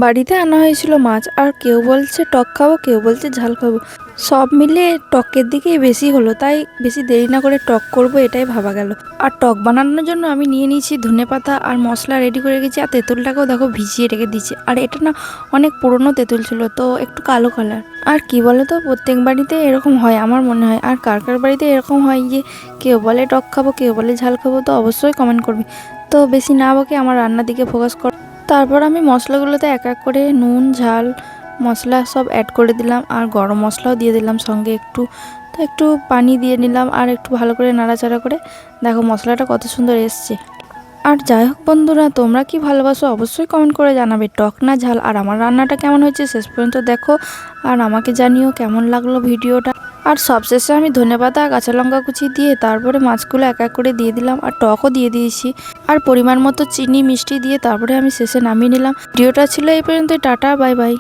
বাড়িতে আনা হয়েছিল মাছ, আর কেউ বলছে টক খাবো, কেউ বলছে ঝাল খাবো। সব মিলে টকের দিকেই বেশি হলো, তাই বেশি দেরি না করে টক করব এটাই ভাবা গেল। আর টক বানানোর জন্য আমি নিয়ে নিয়েছি ধনেপাতা আর মশলা রেডি করে রেখেছি, আর তেঁতুলটাকেও দেখো ভিজিয়ে রেখে দিয়েছি। আর এটা না অনেক পুরনো তেঁতুল ছিল, তো একটু কালো কালার। আর কি বলো তো, প্রত্যেক বাড়িতে এরকম হয় আমার মনে হয়। আর কার কার বাড়িতে এরকম হয় যে কেউ বলে টক খাবো, কেউ বলে ঝাল খাবো, তো অবশ্যই কমেন্ট করবে। তো বেশি না বকে আমার রান্নার দিকে ফোকাস কর। তারপর আমি মশলাগুলোতে এক এক করে নুন, ঝাল, মশলা সব অ্যাড করে দিলাম, আর গরম মশলাও দিয়ে দিলাম সঙ্গে একটু। তো একটু পানি দিয়ে নিলাম, আর একটু ভালো করে নাড়াচাড়া করে দেখো মশলাটা কত সুন্দর এসছে। আর যাই হোক বন্ধুরা, তোমরা কি ভালোবাসো অবশ্যই কমেন্ট করে জানাবে, টক না ঝাল। আর আমার রান্নাটা কেমন হয়েছে শেষ পর্যন্ত দেখো, আর আমাকে জানিও কেমন লাগলো ভিডিওটা। আর সবশেষে আমি ধনেপাতা আর কাঁচা লঙ্কা কুচি দিয়ে তারপরে মাছগুলো এক এক করে দিয়ে দিলাম, আর টকও দিয়ে দিয়েছি। আর পরিমাণ মতো চিনি মিষ্টি দিয়ে তারপরে আমি শেষে নামিয়ে নিলাম। ভিডিওটা ছিল এই পর্যন্ত, টাটা, বাই বাই।